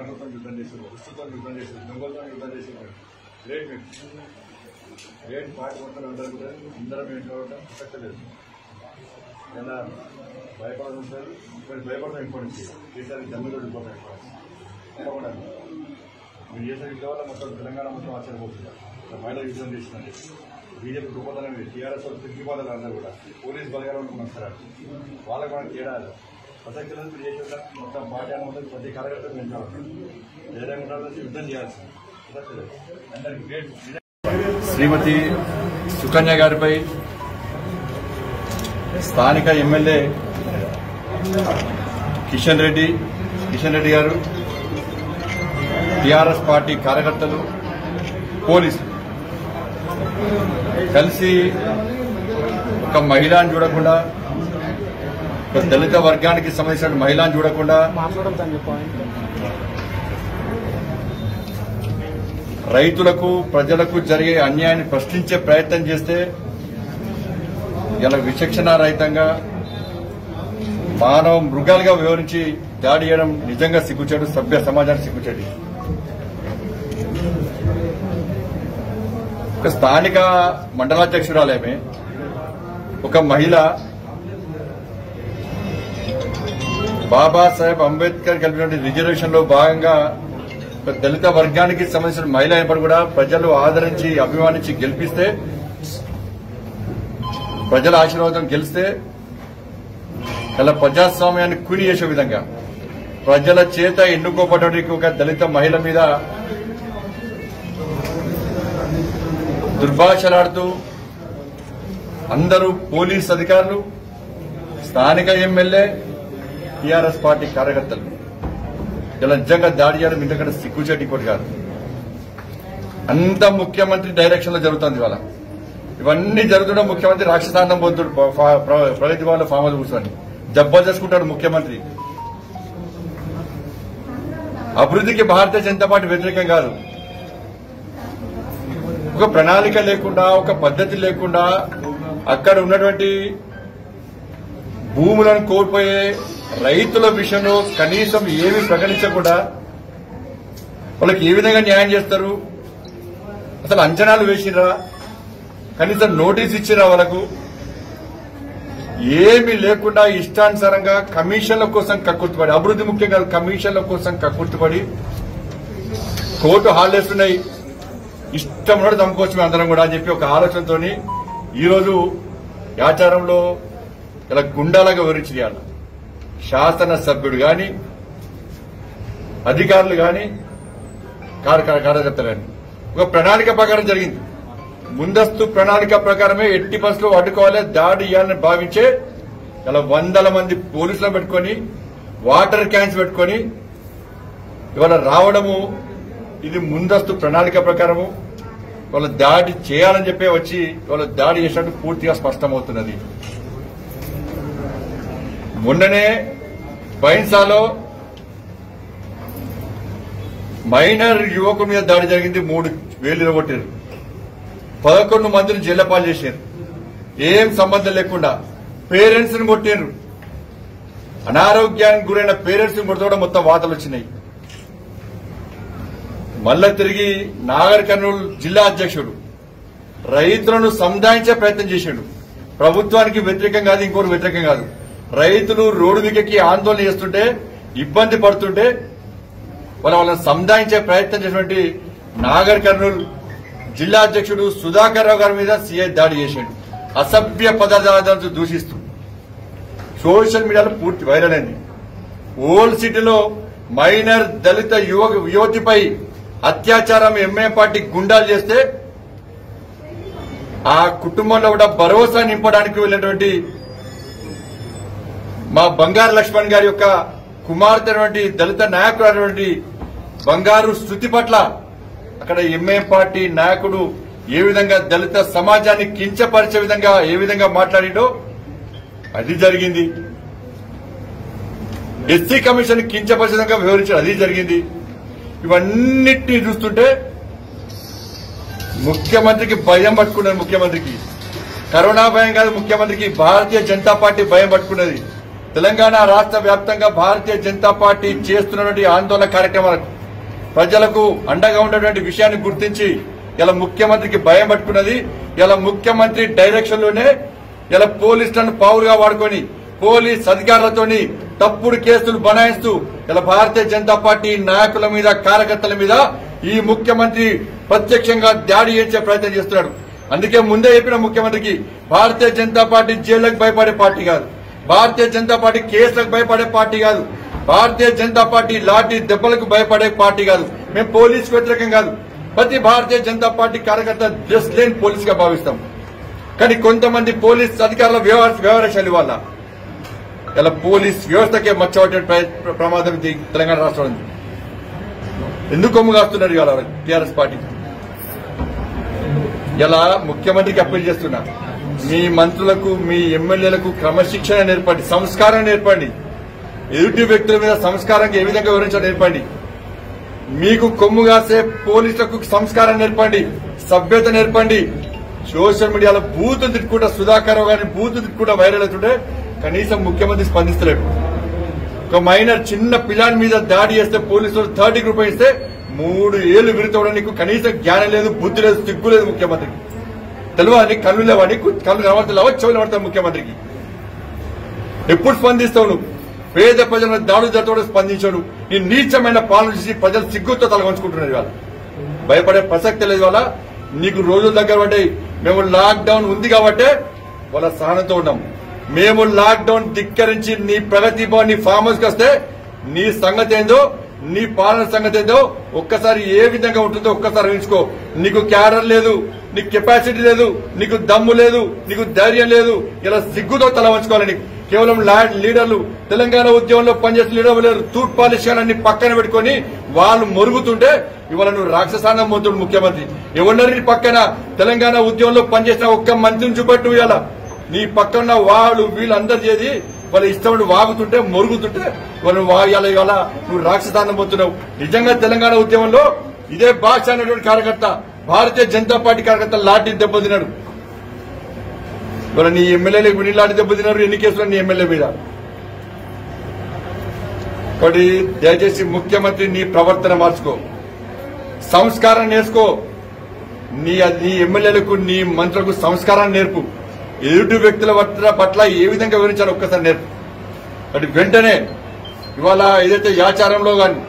మాటలతో యుద్ధం చేశారు, వస్తుతో యుద్ధం చేశారు, దొంగలతో యుద్ధం చేశారు. గ్రేట్ పార్టీ మొత్తం అందరం ఏంటో ప్రసక్తలేదు. ఎలా భయపడడం సార్, ఇప్పుడు భయపడడం ఇంపార్టెంట్. ఈసారి జమ్మిలో ఇంపార్టెంట్ కూడా మీరు చేసిన యుద్ధం వల్ల మొత్తం తెలంగాణ మొత్తం ఆశ్చర్యపోతున్నారు. మహిళా యుద్ధం చేసినట్టు బీజేపీ గొప్పతనం టీఆర్ఎస్ తిరిగిపోతారు. అందరూ కూడా పోలీస్ బలగాలు ఉంటున్నారు సార్. వాళ్ళకి మనకి తేడా ప్రసక్తి లేదు. మీరు చేసిన మొత్తం పార్టీ ఉంటుంది, ప్రతి కార్యకర్తలు పెంచాలి, ధైర్యంగా యుద్ధం చేయాల్సింది. అందరికి గ్రేట్. శ్రీమతి సుకన్య గారిపై స్థానిక ఎమ్మెల్యే కిషన్ రెడ్డి గారు, టీఆర్ఎస్ పార్టీ కార్యకర్తలు, పోలీసులు కలిసి ఒక మహిళను చూడకుండా, ఒక దళిత వర్గానికి సంబంధించిన మహిళను చూడకుండా రైతులకు ప్రజలకు జరిగే అన్యాయాన్ని ప్రశ్నించే ప్రయత్నం చేస్తే ఇలా విచక్షణారహితంగా మానవ మృగాలుగా వివరించి దాడి చేయడం నిజంగా సిగ్గుచేటు, సభ్య సమాజానికి సిగ్గుచేటు. ఒక స్థానిక మండలాధ్యక్షురాలేమే ఒక మహిళ బాబాసాహెబ్ అంబేద్కర్ కలిపిన రిజర్వేషన్ లో భాగంగా ఒక దళిత వర్గానికి సంబంధించిన మహిళ అయినప్పుడు కూడా ప్రజలు ఆదరించి అభిమానించి గెలిపిస్తే, ప్రజల ఆశీర్వాదం గెలిస్తే ఇలా ప్రజాస్వామ్యాన్ని కూని చేసే విధంగా ప్రజల చేత ఎన్నుకోబడడానికి ఒక దళిత మహిళ మీద దుర్భాషలాడుతూ అందరూ పోలీస్ అధికారులు, స్థానిక ఎమ్మెల్యే, టీఆర్ఎస్ పార్టీ కార్యకర్తలు ఇలా నిజంగా దాడి చేయడం ఇంతకంటే సిగ్గుచేటి ఇంకోటి కాదు. అంత ముఖ్యమంత్రి డైరెక్షన్ లో జరుగుతుంది. ఇవాళ ఇవన్నీ జరుగుతుండడం ముఖ్యమంత్రి రాక్షసాంతం పొందుతాడు, ప్రగతి భవన్లో ఫామ్ హౌస్ కూర్చొని జబ్బలు చేసుకుంటాడు ముఖ్యమంత్రి. అభివృద్ధికి భారతీయ జనతా పార్టీ వ్యతిరేకం కాదు. ఒక ప్రణాళిక లేకుండా, ఒక పద్ధతి లేకుండా అక్కడ ఉన్నటువంటి భూములను కోల్పోయే రైతుల విషయంలో కనీసం ఏమీ ప్రకటించకుండా వాళ్ళకి ఏ విధంగా న్యాయం చేస్తారు? అసలు అంచనాలు వేసిరా? కనీసం నోటీస్ ఇచ్చిరా? వాళ్ళకు ఏమీ లేకుండా ఇష్టానుసారంగా కమిషన్ల కోసం కక్కుర్తిపడి, అభివృద్ధి ముఖ్యం కాదు, కమిషన్ల కోసం కక్కుర్తిపడి కోర్టు హాలిడేస్ ఉన్నాయి, ఇష్టం కూడా చంపుకోవచ్చు అందరం కూడా అని చెప్పి ఒక ఆలోచనతో ఈరోజు ఆచారంలో ఇలా గుండాలాగా వివరించాలి. శాసనసభ్యుడు గాని, అధికారులు గాని, కార్యకర్తలు గాని ఒక ప్రణాళిక ప్రకారం జరిగింది. ముందస్తు ప్రణాళిక ప్రకారమే ఎట్టి బస్సులు అడ్డుకోవాలి, దాడి చేయాలని భావించే ఇలా 100 మంది పోలీసులను పెట్టుకుని, వాటర్ క్యాన్స్ పెట్టుకుని ఇవాళ రావడము ఇది ముందస్తు ప్రణాళిక ప్రకారము వాళ్ళ దాడి చేయాలని చెప్పి వచ్చి వాళ్ళ దాడి చేసినట్టు పూర్తిగా స్పష్టమవుతున్నది. మొన్ననే బైన్సాలో మైనర్ యువకుల మీద దాడి జరిగింది. 3 వేలు కొట్టారు, 11 మందిని జైలుపాలు చేశారు. ఏం సంబంధం లేకుండా పేరెంట్స్ ని కొట్టారు. అనారోగ్యానికి గురైన పేరెంట్స్ ని కొడుతూ మొత్తం వార్తలు వచ్చినాయి. మళ్ళా తిరిగి నాగర్ కర్నూలు జిల్లా అధ్యక్షుడు రైతులను సముదాయించే ప్రయత్నం చేశాడు. ప్రభుత్వానికి వ్యతిరేకం కాదు, ఇంకోటి వ్యతిరేకం కాదు. రైతులు రోడ్డు మీదకి ఆందోళన చేస్తుంటే, ఇబ్బంది పడుతుంటే వాళ్ళని సముదాయించే ప్రయత్నం చేసినటువంటి నాగర్ కర్నూలు జిల్లా అధ్యక్షుడు సుధాకర్ రావు గారి మీద సీఐ దాడి చేశాడు. అసభ్య పదార్థాలతో దూషిస్తూ సోషల్ మీడియాలో పూర్తి వైరల్ అయింది. ఓల్డ్ సిటీలో మైనర్ దళిత యువతిపై అత్యాచారం ఎంఐఎం పార్టీ గుండాలు చేస్తే ఆ కుటుంబంలో కూడా భరోసా నింపడానికి వెళ్ళినటువంటి మా బంగారు లక్ష్మణ్ గారి యొక్క కుమార్తె దళిత నాయకుడు బంగారు స్తుతి పట్ల అక్కడ ఎంఐఎం పార్టీ నాయకుడు ఏ విధంగా దళిత సమాజాన్ని కించపరిచే విధంగా ఏ విధంగా మాట్లాడిండో అది జరిగింది. ఎస్సీ కమిషన్ కించపరిచే విధంగా వివరించారు, అది జరిగింది. ఇవన్నిటినీ చూస్తుంటే ముఖ్యమంత్రికి భయం పట్టుకున్నది. ముఖ్యమంత్రికి కరోనా భయం కాదు, ముఖ్యమంత్రికి భారతీయ జనతా పార్టీ భయం పట్టుకున్నది. తెలంగాణ రాష్ట్ర వ్యాప్తంగా భారతీయ జనతా పార్టీ చేస్తున్నటువంటి ఆందోళన కార్యక్రమాలకు ప్రజలకు అండగా ఉన్నటువంటి విషయాన్ని గుర్తించి ఇలా ముఖ్యమంత్రికి భయం పట్టుకున్నది. ఇలా ముఖ్యమంత్రి డైరెక్షన్ లోనే ఇలా పోలీసులను పావులుగా వాడుకొని పోలీస్ అధికారులతోని తప్పుడు కేసులు బనాయిస్తూ ఇలా భారతీయ జనతా పార్టీ నాయకుల మీద కార్యకర్తల మీద ఈ ముఖ్యమంత్రి ప్రత్యక్షంగా దాడి చేసే ప్రయత్నం చేస్తున్నాడు. అందుకే ముందే చెప్పిన ముఖ్యమంత్రికి భారతీయ జనతా పార్టీ జైళ్లకు భయపడే పార్టీ కాదు, భారతీయ జనతా పార్టీ కేసులకు భయపడే పార్టీ కాదు, భారతీయ జనతా పార్టీ లాఠీ దెబ్బలకు భయపడే పార్టీ కాదు. మేము పోలీసుకు వ్యతిరేకం కాదు. ప్రతి భారతీయ జనతా పార్టీ కార్యకర్త డ్రెస్ లేని పోలీస్ గా భావిస్తాం. కానీ కొంతమంది పోలీస్ అధికారుల వ్యవహార శైలి వల్ల ఇలా పోలీస్ వ్యవస్థకే మచ్చబట్టే ప్రమాదం తెలంగాణ రాష్ట్రంలో ఉంది. ఎందుకు కొమ్ము కాస్తున్నారు ఇవాళ టీఆర్ఎస్ పార్టీ? ఇలా ముఖ్యమంత్రికి అప్పీల్ చేస్తున్నా, మీ మంత్రులకు మీ ఎమ్మెల్యేలకు క్రమశిక్షణ నేర్పండి, సంస్కారం నేర్పండి. ఎదుటి వ్యక్తుల మీద సంస్కారంగా ఏ విధంగా వివరించాలో నేర్పండి. మీకు కొమ్ము కాసే పోలీసులకు సంస్కారం నేర్పండి, సభ్యత నేర్పండి. సోషల్ మీడియాలో బూతులు తిట్టుకుంటా సుధాకర్ రావు గారిని బూతులు తిట్టుకుంటా వైరల్ అవుతుంటే కనీసం ముఖ్యమంత్రి స్పందిస్తలేడు. ఒక మైనర్ చిన్న పిల్లాని మీద దాడి చేస్తే పోలీసులు 30 రూపాయలు ఇస్తే 3 ఏళ్లు విరుతవడం నీకు కనీసం జ్ఞానం లేదు, బుద్ధి లేదు, సిగ్గు లేదు ముఖ్యమంత్రికి. తెలియని కళ్ళు లేవని కళ్ళు కనబడతావు, చెవులు కనబడతావు ముఖ్యమంత్రికి. ఎప్పుడు స్పందిస్తావు నువ్వు? పేద ప్రజల దాడులు జరుగుతూ స్పందించాడు. నీ నీచమైన పాలన చేసి ప్రజలు సిగ్గుతో తలవంచుకుంటున్నారు. ఇవాళ భయపడే ప్రసక్తి లేదు. ఇవాళ నీకు రోజుల దగ్గర పడ్డాయి. మేము లాక్డౌన్ ఉంది కాబట్టే వాళ్ళ సహనంతో ఉన్నాం. మేము లాక్డౌన్ ధిక్కరించి నీ ప్రగతి భవన్ నీ ఫామ్ హౌస్ కి వస్తే నీ సంగతి ఏందో, నీ పాలన సంగతి ఏందో ఒక్కసారి ఏ విధంగా ఉంటుందో ఒక్కసారి ఊహించుకో. నీకు క్యాడర్ లేదు, నీకు కెపాసిటీ లేదు, నీకు దమ్ము లేదు, నీకు ధైర్యం లేదు. ఇలా సిగ్గుతో తల వంచుకోవాలి. నీకు కేవలం లీడర్లు, తెలంగాణ ఉద్యమంలో పనిచేసిన లీడర్లు లేరు. తూట్ పాలిష్యాలన్నీ పక్కన పెట్టుకుని వాళ్ళు మొరుగుతుంటే ఇవాళ నువ్వు రాక్షసానం మొత్తుడు ముఖ్యమంత్రి. ఎవరిని పక్కన తెలంగాణ ఉద్యమంలో పనిచేసిన ఒక్క మంత్రిని చూపెట్టు. ఇవాళ నీ పక్కన వాళ్ళు వీళ్ళందరూ చేసి వాళ్ళ ఇష్టం వాగుతుంటే మొరుగుతుంటే వాళ్ళు ఇవాళ నువ్వు రాక్షసానం పొందుతున్నావు. నిజంగా తెలంగాణ ఉద్యమంలో ఇదే భాష అనేటువంటి కార్యకర్త, భారతీయ జనతా పార్టీ కార్యకర్త లాఠీ దెబ్బతిన్నాడు. ఇవాళ నీ ఎమ్మెల్యేలకు విని లాఠీ దెబ్బతిన్నారు. ఎన్ని కేసులు నీ ఎమ్మెల్యే మీద? కాబట్టి దయచేసి ముఖ్యమంత్రి నీ ప్రవర్తన మార్చుకో, సంస్కారం నేర్చుకో. నీ ఎమ్మెల్యేలకు నీ మంత్రులకు సంస్కారాన్ని నేర్పు. ఎదుటి వ్యక్తుల పట్ల ఏ విధంగా వివరించాలో ఒక్కసారి నేర్పు. అటు వెంటనే ఇవాళ ఏదైతే ఆచారంలో గాని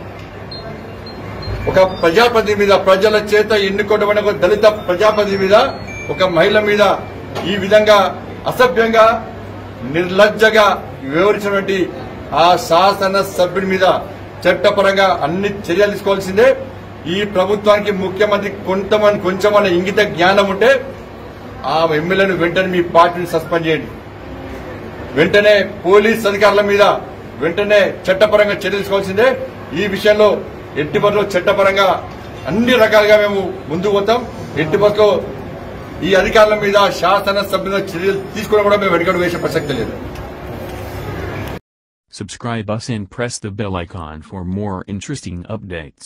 ఒక ప్రజాప్రతినిధి మీద, ప్రజల చేత ఎన్నుకోవడం ఒక దళిత ప్రజాప్రతినిధి మీద, ఒక మహిళ మీద ఈ విధంగా అసభ్యంగా నిర్లజ్జగా వివరించినటువంటి ఆ శాసన సభ్యుడి మీద చట్టపరంగా అన్ని చర్యలు తీసుకోవాల్సిందే. ఈ ప్రభుత్వానికి ముఖ్యమంత్రి కొంచెమన్న ఇంగిత జ్ఞానం ఉంటే ఆ ఎమ్మెల్యేను వెంటనే మీ పార్టీని సస్పెండ్ చేయండి. వెంటనే పోలీస్ అధికారుల మీద వెంటనే చట్టపరంగా చర్యలు తీసుకోవాల్సిందే. ఈ విషయంలో ఎట్టి బస్సులో చట్టపరంగా అన్ని రకాలుగా మేము ముందుకు పోతాం. ఎట్టి బస్సులో ఈ అధికారుల మీద శాసన సభ్యుల చర్యలు తీసుకోవడం కూడా మేము వెనుకడు వేసే ప్రసక్తి లేదు. Subscribe us and press the bell icon for more interesting updates.